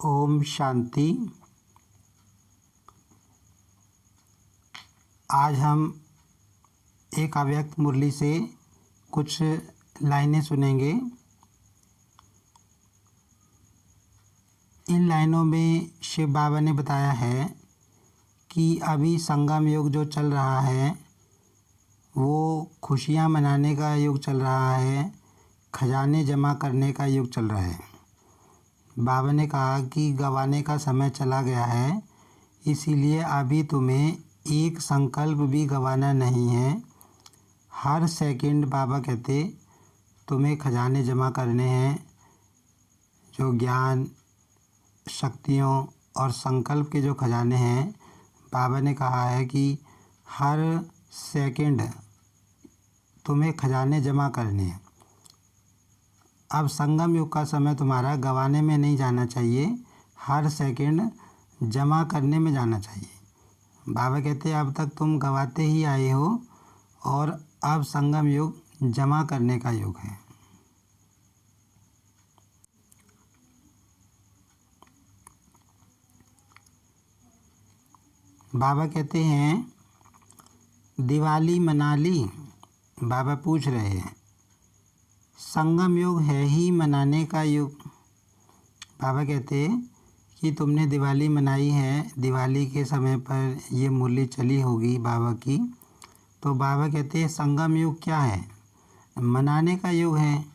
ओम शांति। आज हम एक अव्यक्त मुरली से कुछ लाइनें सुनेंगे। इन लाइनों में शिव बाबा ने बताया है कि अभी संगम युग जो चल रहा है वो खुशियाँ मनाने का युग चल रहा है, खजाने जमा करने का युग चल रहा है। बाबा ने कहा कि गंवाने का समय चला गया है, इसीलिए अभी तुम्हें एक संकल्प भी गंवाना नहीं है। हर सेकंड बाबा कहते तुम्हें खजाने जमा करने हैं। जो ज्ञान, शक्तियों और संकल्प के जो खजाने हैं, बाबा ने कहा है कि हर सेकंड तुम्हें खजाने जमा करने हैं। अब संगम युग का समय तुम्हारा गंवाने में नहीं जाना चाहिए, हर सेकंड जमा करने में जाना चाहिए। बाबा कहते हैं अब तक तुम गंवाते ही आए हो और अब संगम युग जमा करने का युग है। बाबा कहते हैं दिवाली मना ली। बाबा पूछ रहे हैं संगम युग है ही मनाने का युग। बाबा कहते हैं कि तुमने दिवाली मनाई है, दिवाली के समय पर ये मुरली चली होगी बाबा की। तो बाबा कहते हैं संगम युग क्या है? मनाने का युग है।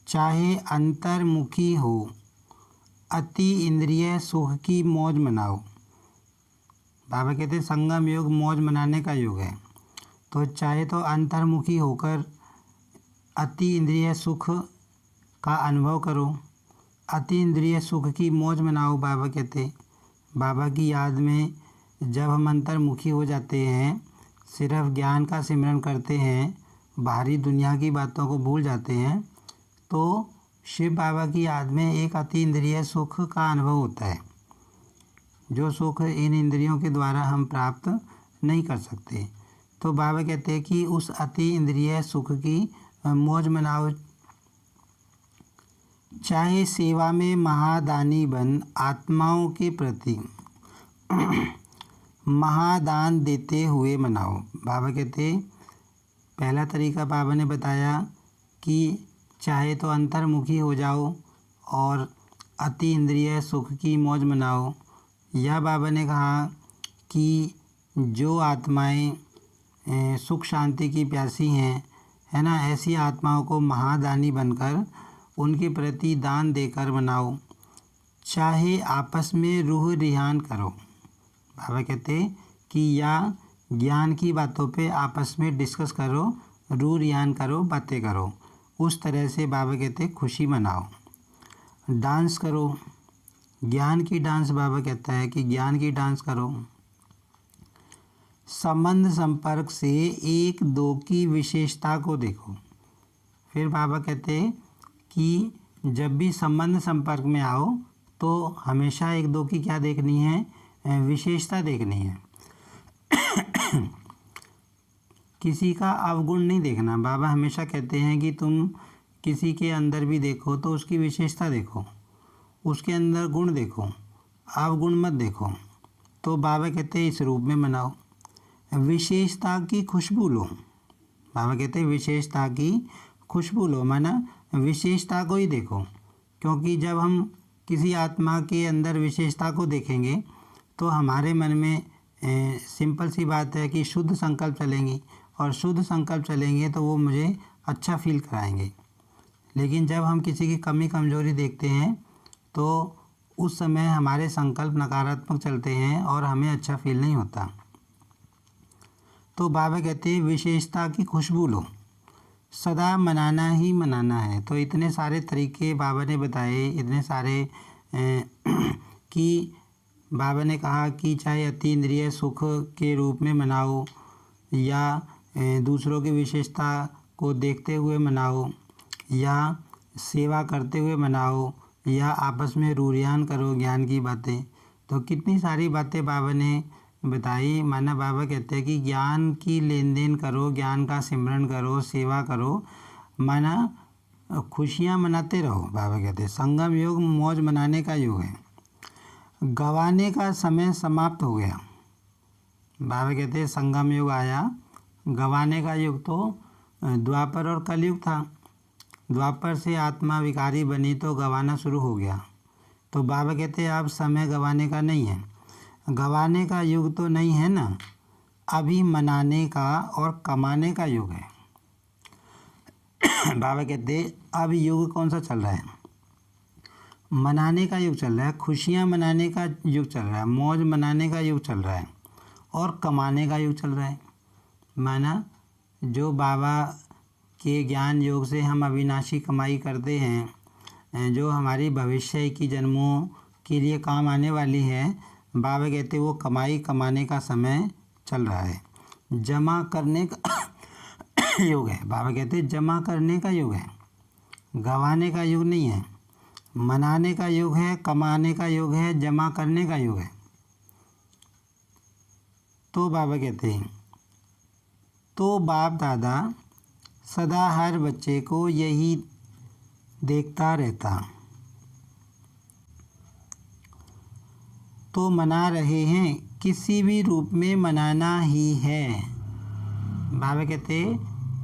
चाहे अंतर्मुखी हो, अति इंद्रिय सुख की मौज मनाओ। बाबा कहते हैं संगम युग मौज मनाने का युग है। तो चाहे तो अंतर्मुखी होकर अति इंद्रिय सुख का अनुभव करो, अति इंद्रिय सुख की मौज मनाओ। बाबा कहते बाबा की याद में जब हम अंतर्मुखी हो जाते हैं, सिर्फ ज्ञान का सिमरन करते हैं, बाहरी दुनिया की बातों को भूल जाते हैं, तो शिव बाबा की याद में एक अति इंद्रिय सुख का अनुभव होता है। जो सुख इन इंद्रियों के द्वारा हम प्राप्त नहीं कर सकते। तो बाबा कहते हैं कि उस अति इंद्रिय सुख की मौज मनाओ। चाहे सेवा में महादानी बन, आत्माओं के प्रति महादान देते हुए मनाओ। बाबा कहते पहला तरीका बाबा ने बताया कि चाहे तो अंतर्मुखी हो जाओ और अति इंद्रिय सुख की मौज मनाओ, या बाबा ने कहा कि जो आत्माएं सुख शांति की प्यासी हैं, है ना, ऐसी आत्माओं को महादानी बनकर उनके प्रति दान देकर मनाओ। चाहे आपस में रूह रिहान करो। बाबा कहते कि या ज्ञान की बातों पे आपस में डिस्कस करो, रूह रिहान करो, बातें करो। उस तरह से बाबा कहते खुशी मनाओ। डांस करो, ज्ञान की डांस। बाबा कहता है कि ज्ञान की डांस करो। संबंध संपर्क से एक दो की विशेषता को देखो। फिर बाबा कहते हैं कि जब भी संबंध संपर्क में आओ तो हमेशा एक दो की क्या देखनी है? विशेषता देखनी है। किसी का अवगुण नहीं देखना। बाबा हमेशा कहते हैं कि तुम किसी के अंदर भी देखो तो उसकी विशेषता देखो, उसके अंदर गुण देखो, अवगुण मत देखो। तो बाबा कहते हैं इस रूप में मनाओ। विशेषता की खुशबू लो। बाबा कहते हैं विशेषता की खुशबू लो, माना विशेषता को ही देखो। क्योंकि जब हम किसी आत्मा के अंदर विशेषता को देखेंगे तो हमारे मन में सिंपल सी बात है कि शुद्ध संकल्प चलेंगी, और शुद्ध संकल्प चलेंगे तो वो मुझे अच्छा फील कराएंगे। लेकिन जब हम किसी की कमी कमजोरी देखते हैं तो उस समय हमारे संकल्प नकारात्मक चलते हैं और हमें अच्छा फील नहीं होता। तो बाबा कहते हैं विशेषता की खुशबू लो, सदा मनाना ही मनाना है। तो इतने सारे तरीके बाबा ने बताए, इतने सारे कि बाबा ने कहा कि चाहे अति इंद्रिय सुख के रूप में मनाओ, या दूसरों की विशेषता को देखते हुए मनाओ, या सेवा करते हुए मनाओ, या आपस में रूरियान करो ज्ञान की बातें। तो कितनी सारी बातें बाबा ने बताई। माना बाबा कहते हैं कि ज्ञान की लेन देन करो, ज्ञान का सिमरन करो, सेवा करो, माना खुशियाँ मनाते रहो। बाबा कहते हैं संगम युग मौज मनाने का युग है। गंवाने का समय समाप्त हो गया। बाबा कहते हैं संगम युग आया, गंवाने का युग तो द्वापर और कलयुग था। द्वापर से आत्मा विकारी बनी तो गंवाना शुरू हो गया। तो बाबा कहते हैं अब समय गंवाने का नहीं है, गंवाने का युग तो नहीं है ना, अभी मनाने का और कमाने का युग है। बाबा कहते हैं अब युग कौन सा चल रहा है? मनाने का युग चल रहा है, खुशियाँ मनाने का युग चल रहा है, मौज मनाने का युग चल रहा है और कमाने का युग चल रहा है। माना जो बाबा के ज्ञान योग से हम अविनाशी कमाई करते हैं, जो हमारी भविष्य की जन्मों के लिए काम आने वाली है, बाबा कहते वो कमाई कमाने का समय चल रहा है, जमा करने का युग है। बाबा कहते जमा करने का युग है, गंवाने का युग नहीं है। मनाने का युग है, कमाने का युग है, जमा करने का युग है। तो बाबा कहते हैं तो बाप दादा सदा हर बच्चे को यही देखता रहता, तो मना रहे हैं, किसी भी रूप में मनाना ही है। बाबा कहते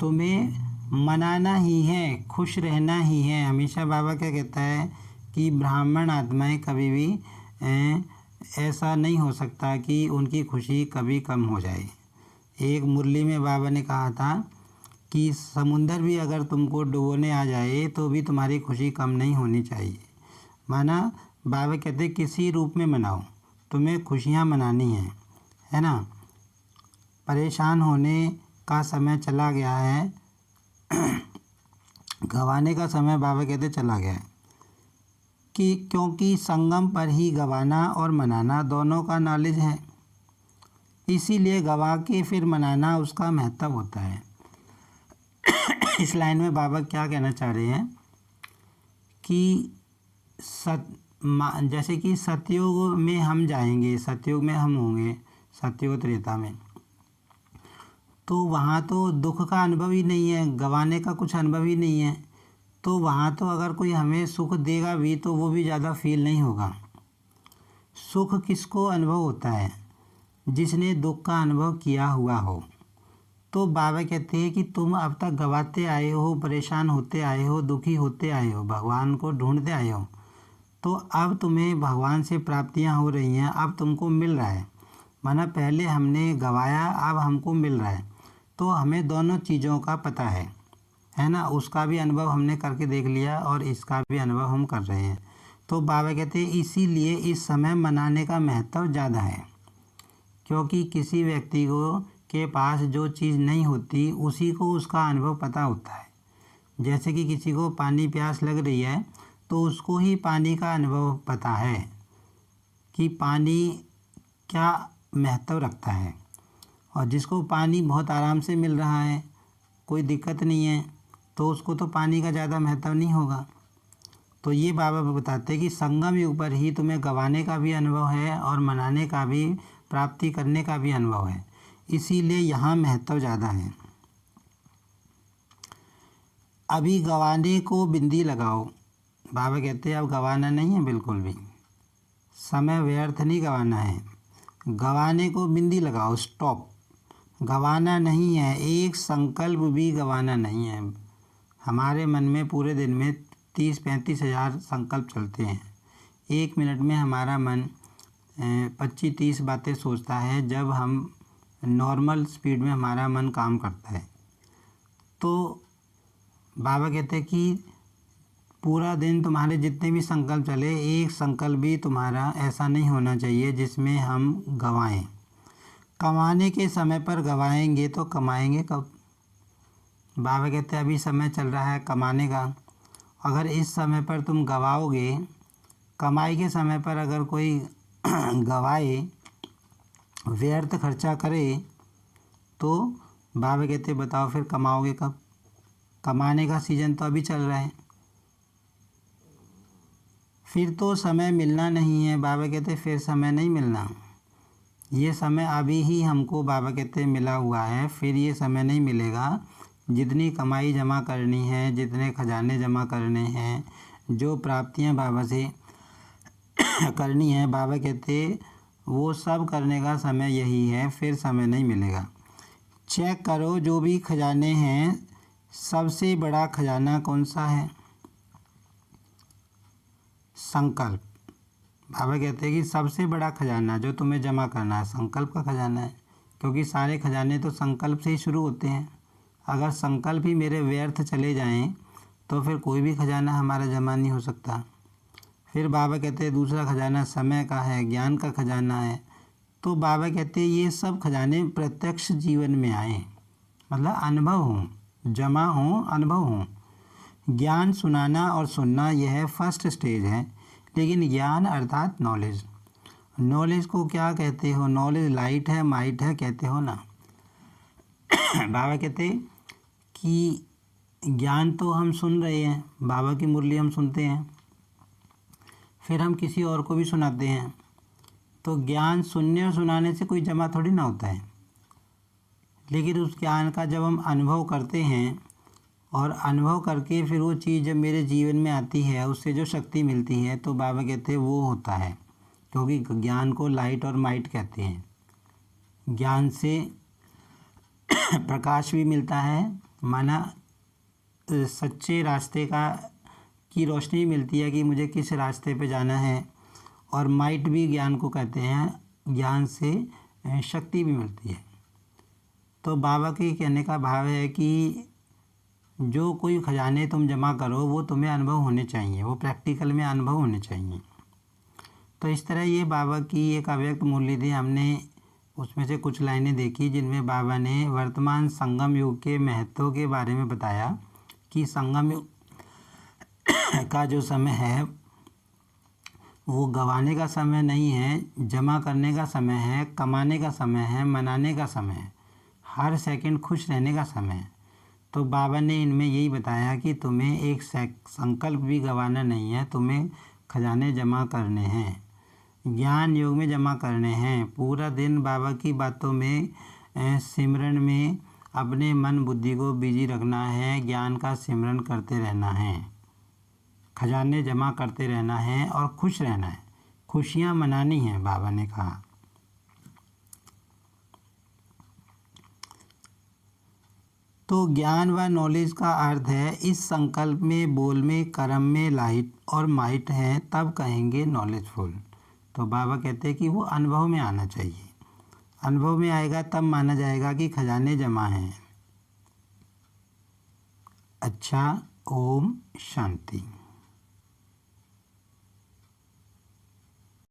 तुम्हें मनाना ही है, खुश रहना ही है। हमेशा बाबा क्या कहता है कि ब्राह्मण आत्माएं कभी भी ऐसा नहीं हो सकता कि उनकी खुशी कभी कम हो जाए। एक मुरली में बाबा ने कहा था कि समुंदर भी अगर तुमको डुबोने आ जाए तो भी तुम्हारी खुशी कम नहीं होनी चाहिए। माना बाबा कहते किसी रूप में मनाओ, तुम्हें खुशियाँ मनानी है ना। परेशान होने का समय चला गया है, गंवाने का समय बाबा कहते चला गया है, कि क्योंकि संगम पर ही गंवाना और मनाना दोनों का नॉलेज है, इसीलिए गंवा के फिर मनाना उसका महत्व होता है। इस लाइन में बाबा क्या कहना चाह रहे हैं कि जैसे कि सतयुग में हम जाएंगे, सतयुग में हम होंगे, सतयुग त्रेता में, तो वहाँ तो दुख का अनुभव ही नहीं है, गंवाने का कुछ अनुभव ही नहीं है। तो वहाँ तो अगर कोई हमें सुख देगा भी तो वो भी ज़्यादा फील नहीं होगा। सुख किसको अनुभव होता है? जिसने दुख का अनुभव किया हुआ हो। तो बाबा कहते हैं कि तुम अब तक गंवाते आए हो, परेशान होते आए हो, दुखी होते आए हो, भगवान को ढूंढते आए हो, तो अब तुम्हें भगवान से प्राप्तियाँ हो रही हैं, अब तुमको मिल रहा है। माना पहले हमने गंवाया, अब हमको मिल रहा है, तो हमें दोनों चीज़ों का पता है ना। उसका भी अनुभव हमने करके देख लिया और इसका भी अनुभव हम कर रहे हैं। तो बाबा कहते हैं इसीलिए इस समय मनाने का महत्व ज़्यादा है, क्योंकि किसी व्यक्ति को के पास जो चीज़ नहीं होती उसी को उसका अनुभव पता होता है। जैसे कि किसी को पानी प्यास लग रही है तो उसको ही पानी का अनुभव पता है कि पानी क्या महत्व रखता है। और जिसको पानी बहुत आराम से मिल रहा है, कोई दिक्कत नहीं है, तो उसको तो पानी का ज़्यादा महत्व नहीं होगा। तो ये बाबा बताते हैं कि संगम युग पर ही तुम्हें गंवाने का भी अनुभव है और मनाने का भी, प्राप्ति करने का भी अनुभव है, इसीलिए यहाँ महत्व ज़्यादा है। अभी गंवाने को बिंदी लगाओ। बाबा कहते हैं अब गंवाना नहीं है, बिल्कुल भी समय व्यर्थ नहीं गंवाना है। गंवाने को बिंदी लगाओ, स्टॉप। गंवाना नहीं है, एक संकल्प भी गंवाना नहीं है। हमारे मन में पूरे दिन में 30-35 हज़ार संकल्प चलते हैं। 1 मिनट में हमारा मन 25-30 बातें सोचता है, जब हम नॉर्मल स्पीड में हमारा मन काम करता है। तो बाबा कहते हैं कि पूरा दिन तुम्हारे जितने भी संकल्प चले, एक संकल्प भी तुम्हारा ऐसा नहीं होना चाहिए जिसमें हम गंवाएं। कमाने के समय पर गंवाएंगे तो कमाएंगे कब? बाबा कहते हैं अभी समय चल रहा है कमाने का। अगर इस समय पर तुम गंवाओगे, कमाई के समय पर अगर कोई गंवाए, व्यर्थ खर्चा करे, तो बाबा कहते बताओ फिर कमाओगे कब? कमाने का सीज़न तो अभी चल रहा है, फिर तो समय मिलना नहीं है। बाबा कहते फिर समय नहीं मिलना, ये समय अभी ही हमको बाबा कहते मिला हुआ है, फिर ये समय नहीं मिलेगा। जितनी कमाई जमा करनी है, जितने खजाने जमा करने हैं, जो प्राप्तियां बाबा से करनी है, बाबा कहते वो सब करने का समय यही है, फिर समय नहीं मिलेगा। चेक करो जो भी खजाने हैं, सबसे बड़ा खजाना कौन सा है? संकल्प। बाबा कहते हैं कि सबसे बड़ा खजाना जो तुम्हें जमा करना है संकल्प का खजाना है, क्योंकि सारे खजाने तो संकल्प से ही शुरू होते हैं। अगर संकल्प ही मेरे व्यर्थ चले जाएं तो फिर कोई भी खजाना हमारा जमा नहीं हो सकता। फिर बाबा कहते हैं दूसरा खजाना समय का है, ज्ञान का खजाना है। तो बाबा कहते हैं ये सब खजाने प्रत्यक्ष जीवन में आए, मतलब अनुभव हों, जमा हों, अनुभव हों। ज्ञान सुनाना और सुनना यह फर्स्ट स्टेज है, लेकिन ज्ञान अर्थात नॉलेज, नॉलेज को क्या कहते हो? नॉलेज लाइट है, माइट है, कहते हो ना। बाबा कहते कि ज्ञान तो हम सुन रहे हैं, बाबा की मुरली हम सुनते हैं, फिर हम किसी और को भी सुनाते हैं। तो ज्ञान सुनने और सुनाने से कोई जमा थोड़ी ना होता है, लेकिन उस ज्ञान का जब हम अनुभव करते हैं और अनुभव करके फिर वो चीज़ जब मेरे जीवन में आती है, उससे जो शक्ति मिलती है, तो बाबा कहते हैं वो होता है। क्योंकि ज्ञान को लाइट और माइट कहते हैं। ज्ञान से प्रकाश भी मिलता है, माना सच्चे रास्ते की रोशनी मिलती है कि मुझे किस रास्ते पे जाना है। और माइट भी ज्ञान को कहते हैं, ज्ञान से शक्ति भी मिलती है। तो बाबा के कहने का भाव है कि जो कोई खजाने तुम जमा करो वो तुम्हें अनुभव होने चाहिए, वो प्रैक्टिकल में अनुभव होने चाहिए। तो इस तरह ये बाबा की एक अव्यक्त मुरली थी। हमने उसमें से कुछ लाइनें देखी जिनमें बाबा ने वर्तमान संगम युग के महत्व के बारे में बताया कि संगम युग का जो समय है वो गंवाने का समय नहीं है, जमा करने का समय है, कमाने का समय है, मनाने का समय है, हर सेकंड खुश रहने का समय है। तो बाबा ने इनमें यही बताया कि तुम्हें एक संकल्प भी गंवाना नहीं है, तुम्हें खजाने जमा करने हैं, ज्ञान योग में जमा करने हैं। पूरा दिन बाबा की बातों में, सिमरन में अपने मन बुद्धि को बिजी रखना है, ज्ञान का सिमरन करते रहना है, खजाने जमा करते रहना है और खुश रहना है, खुशियाँ मनानी हैं, बाबा ने कहा। तो ज्ञान व नॉलेज का अर्थ है इस संकल्प में, बोल में, कर्म में लाइट और माइट है, तब कहेंगे नॉलेजफुल। तो बाबा कहते हैं कि वो अनुभव में आना चाहिए, अनुभव में आएगा तब माना जाएगा कि खजाने जमा हैं। अच्छा, ओम शांति।